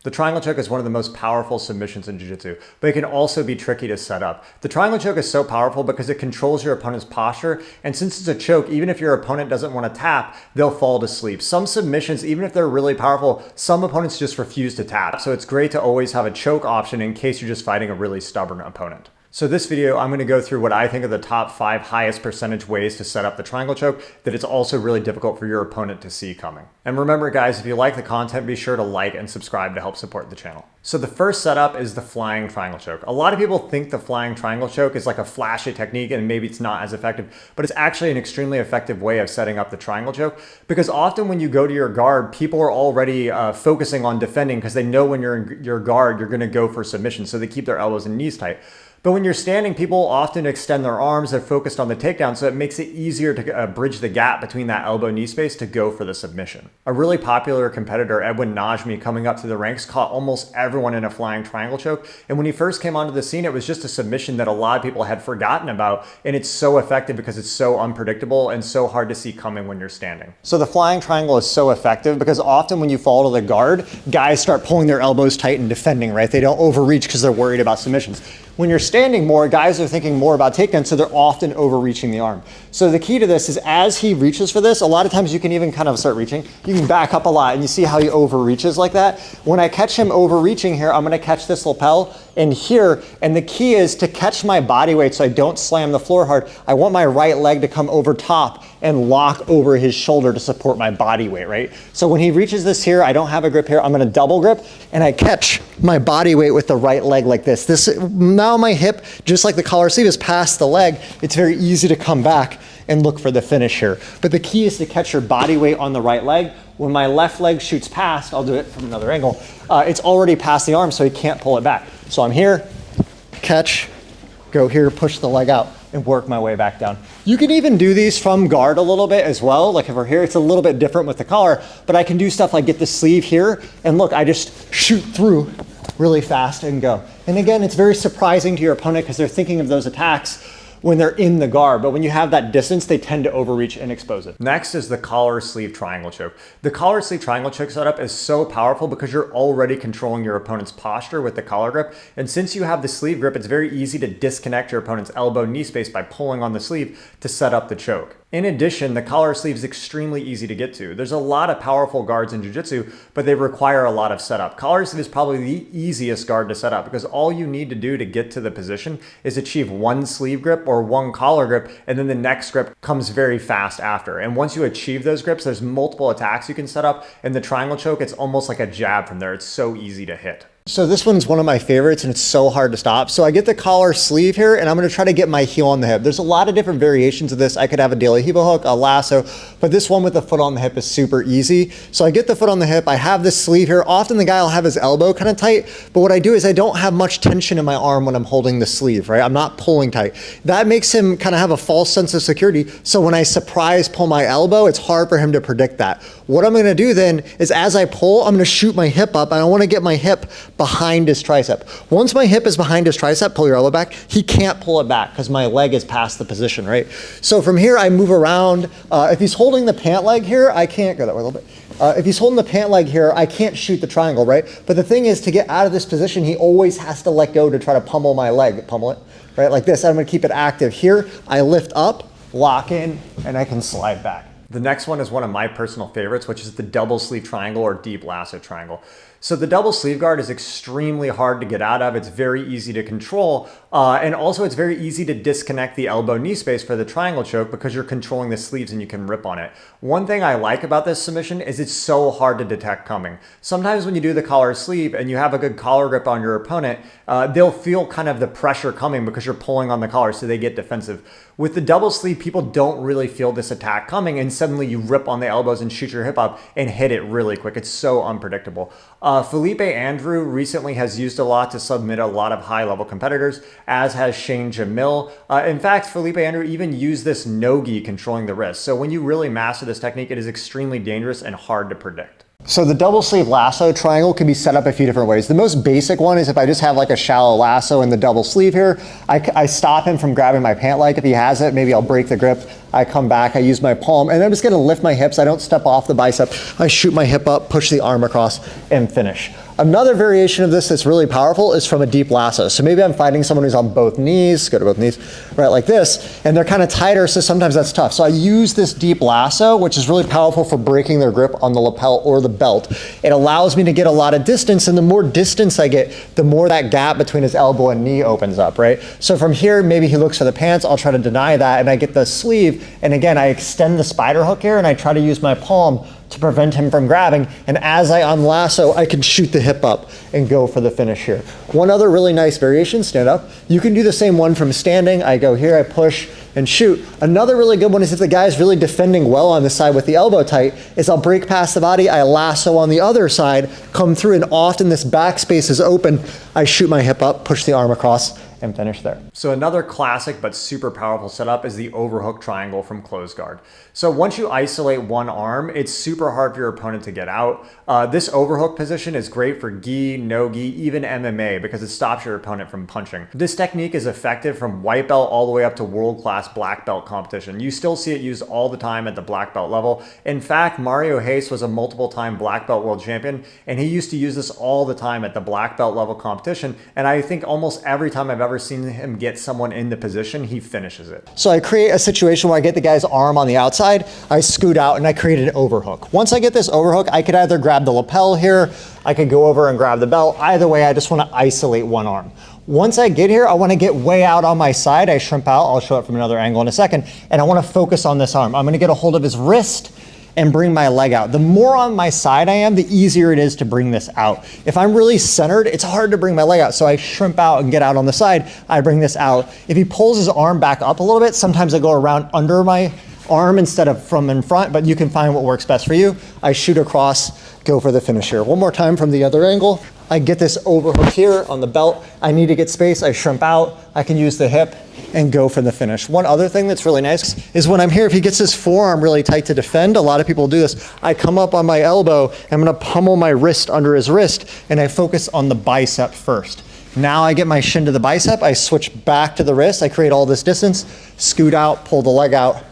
The triangle choke is one of the most powerful submissions in Jiu Jitsu, but it can also be tricky to set up. The triangle choke is so powerful because it controls your opponent's posture, and since it's a choke, even if your opponent doesn't want to tap, they'll fall to sleep. Some submissions, even if they're really powerful, some opponents just refuse to tap. So it's great to always have a choke option in case you're just fighting a really stubborn opponent. So this video, I'm going to go through what I think are the top 5 highest percentage ways to set up the triangle choke that it's also really difficult for your opponent to see coming. And remember guys, if you like the content, be sure to like and subscribe to help support the channel. So the first setup is the flying triangle choke. A lot of people think the flying triangle choke is like a flashy technique and maybe it's not as effective, but it's actually an extremely effective way of setting up the triangle choke, because often when you go to your guard, people are already focusing on defending because they know when you're in your guard, you're going to go for submission. So they keep their elbows and knees tight. But when you're standing, people often extend their arms, they're focused on the takedown, so it makes it easier to bridge the gap between that elbow-knee space to go for the submission. A really popular competitor, Edwin Najmi, coming up to the ranks, caught almost everyone in a flying triangle choke. And when he first came onto the scene, it was just a submission that a lot of people had forgotten about, and it's so effective because it's so unpredictable and so hard to see coming when you're standing. So the flying triangle is so effective because often when you fall to the guard, guys start pulling their elbows tight and defending, right? They don't overreach because they're worried about submissions. When you're standing more, guys are thinking more about takedowns, so they're often overreaching the arm. So the key to this is as he reaches for this, a lot of times you can even kind of start reaching. You can back up a lot and you see how he overreaches like that. When I catch him overreaching here, I'm gonna catch this lapel and here, and the key is to catch my body weight so I don't slam the floor hard. I want my right leg to come over top and lock over his shoulder to support my body weight, right? So when he reaches this here, I don't have a grip here, I'm gonna double grip and I catch my body weight with the right leg like this. Now my hip, just like the collar sleeve, is past the leg. It's very easy to come back and look for the finish here. But the key is to catch your body weight on the right leg. When my left leg shoots past, I'll do it from another angle, it's already past the arm, so he can't pull it back. So I'm here, catch, go here, push the leg out, and work my way back down. You can even do these from guard a little bit as well. Like if we're here, it's a little bit different with the collar, but I can do stuff like get the sleeve here, and look, I just shoot through really fast and go. And again, it's very surprising to your opponent because they're thinking of those attacks when they're in the guard, but when you have that distance, they tend to overreach and expose it. Next is the collar sleeve triangle choke. The collar sleeve triangle choke setup is so powerful because you're already controlling your opponent's posture with the collar grip. And since you have the sleeve grip, it's very easy to disconnect your opponent's elbow knee space by pulling on the sleeve to set up the choke. In addition, the collar sleeve is extremely easy to get to. There's a lot of powerful guards in Jiu Jitsu, but they require a lot of setup. Collar sleeve is probably the easiest guard to set up because all you need to do to get to the position is achieve one sleeve grip or one collar grip, and then the next grip comes very fast after. And once you achieve those grips, there's multiple attacks you can set up, and the triangle choke, it's almost like a jab from there. It's so easy to hit. So this one's one of my favorites and it's so hard to stop. So I get the collar sleeve here and I'm gonna try to get my heel on the hip. There's a lot of different variations of this. I could have a daily heel hook, a lasso, but this one with the foot on the hip is super easy. So I get the foot on the hip, I have this sleeve here. Often the guy will have his elbow kind of tight, but what I do is I don't have much tension in my arm when I'm holding the sleeve, right? I'm not pulling tight. That makes him kind of have a false sense of security. So when I surprise pull my elbow, it's hard for him to predict that. What I'm gonna do then is as I pull, I'm gonna shoot my hip up and I wanna get my hip behind his tricep. Once my hip is behind his tricep, pull your elbow back, he can't pull it back because my leg is past the position, right? So from here, I move around. If he's holding the pant leg here, I can't go that way a little bit. If he's holding the pant leg here, I can't shoot the triangle, right? But the thing is, to get out of this position, he always has to let go to try to pummel my leg, pummel it, right? Like this, I'm gonna keep it active. Here, I lift up, lock in, and I can slide back. The next one is one of my personal favorites, which is the double sleeve triangle or deep lasso triangle. So the double sleeve guard is extremely hard to get out of. It's very easy to control. And also it's very easy to disconnect the elbow knee space for the triangle choke because you're controlling the sleeves and you can rip on it. One thing I like about this submission is it's so hard to detect coming. Sometimes when you do the collar sleeve and you have a good collar grip on your opponent, they'll feel kind of the pressure coming because you're pulling on the collar, so they get defensive. With the double sleeve, people don't really feel this attack coming, and suddenly you rip on the elbows and shoot your hip up and hit it really quick. It's so unpredictable. Felipe Andrew recently has used a lot to submit a lot of high-level competitors, as has Shane Jamil. In fact, Felipe Andrew even used this no-gi controlling the wrist. So when you really master this technique, it is extremely dangerous and hard to predict. So the double sleeve lasso triangle can be set up a few different ways. The most basic one is if I just have like a shallow lasso in the double sleeve here, I stop him from grabbing my pant leg. If he has it, maybe I'll break the grip. I come back, I use my palm, and I'm just gonna lift my hips. I don't step off the bicep. I shoot my hip up, push the arm across, and finish. Another variation of this that's really powerful is from a deep lasso. So maybe I'm fighting someone who's on both knees, go to both knees, right, like this, and they're kind of tighter, so sometimes that's tough. So I use this deep lasso, which is really powerful for breaking their grip on the lapel or the belt. It allows me to get a lot of distance, and the more distance I get, the more that gap between his elbow and knee opens up, right? So from here, maybe he looks for the pants, I'll try to deny that, and I get the sleeve, and again, I extend the spider hook here, and I try to use my palm to prevent him from grabbing, and as I unlasso, I can shoot the hip up and go for the finish here. One other really nice variation, stand up. You can do the same one from standing. I go here, I push and shoot. Another really good one is if the guy's really defending well on the side with the elbow tight, is I'll break past the body, I lasso on the other side, come through, and often this back space is open. I shoot my hip up, push the arm across, and finish there. So another classic but super powerful setup is the overhook triangle from close guard. So once you isolate one arm, it's super hard for your opponent to get out. This overhook position is great for gi, no gi, even MMA because it stops your opponent from punching. This technique is effective from white belt all the way up to world-class black belt competition. You still see it used all the time at the black belt level. In fact, Mario Hayes was a multiple-time black belt world champion, and he used to use this all the time at the black belt level competition, and I think almost every time I've ever seen him get someone in the position, he finishes it. So I create a situation where I get the guy's arm on the outside, I scoot out, and I create an overhook. Once I get this overhook, I could either grab the lapel here, I could go over and grab the belt. Either way, I just want to isolate one arm. Once I get here, I want to get way out on my side. I shrimp out, I'll show it from another angle in a second, and I want to focus on this arm. I'm going to get a hold of his wrist and bring my leg out. The more on my side I am, the easier it is to bring this out. If I'm really centered, it's hard to bring my leg out, so I shrimp out and get out on the side, I bring this out. If he pulls his arm back up a little bit, sometimes I go around under my arm instead of from in front, but you can find what works best for you. I shoot across, go for the finish here. One more time from the other angle. I get this overhook here on the belt. I need to get space, I shrimp out, I can use the hip and go for the finish. One other thing that's really nice is when I'm here, if he gets his forearm really tight to defend, a lot of people do this, I come up on my elbow, I'm gonna pummel my wrist under his wrist, and I focus on the bicep first. Now I get my shin to the bicep, I switch back to the wrist, I create all this distance, scoot out, pull the leg out,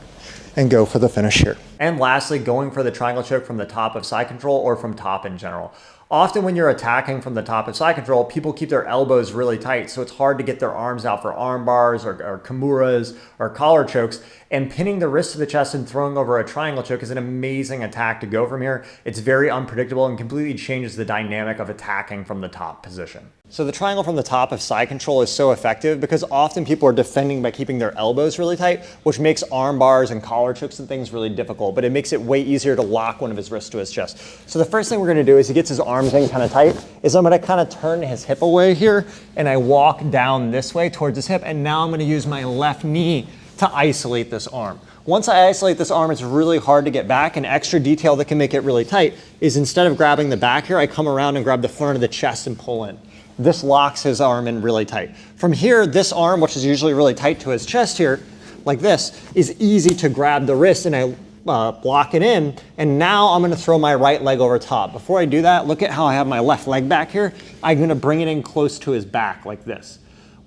and go for the finish here. And lastly, going for the triangle choke from the top of side control or from top in general. Often when you're attacking from the top of side control, people keep their elbows really tight, so it's hard to get their arms out for arm bars or kimuras or collar chokes. And pinning the wrist to the chest and throwing over a triangle choke is an amazing attack to go from here. It's very unpredictable and completely changes the dynamic of attacking from the top position. So the triangle from the top of side control is so effective because often people are defending by keeping their elbows really tight, which makes arm bars and collar chokes and things really difficult, but it makes it way easier to lock one of his wrists to his chest. So the first thing we're gonna do is he gets his arms in kind of tight, is I'm gonna kind of turn his hip away here, and I walk down this way towards his hip, and now I'm gonna use my left knee to isolate this arm. Once I isolate this arm, it's really hard to get back. An extra detail that can make it really tight is instead of grabbing the back here, I come around and grab the front of the chest and pull in. This locks his arm in really tight. From here, this arm, which is usually really tight to his chest here, like this, is easy to grab the wrist, and I block it in, and now I'm gonna throw my right leg over top. Before I do that, look at how I have my left leg back here. I'm gonna bring it in close to his back like this.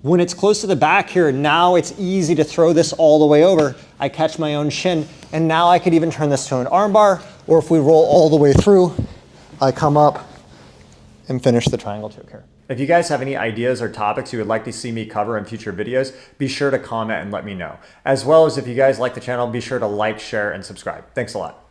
When it's close to the back here, now it's easy to throw this all the way over. I catch my own shin, and now I could even turn this to an arm bar, or if we roll all the way through, I come up and finish the triangle choke here. If you guys have any ideas or topics you would like to see me cover in future videos, be sure to comment and let me know. As well as if you guys like the channel, be sure to like, share, and subscribe. Thanks a lot.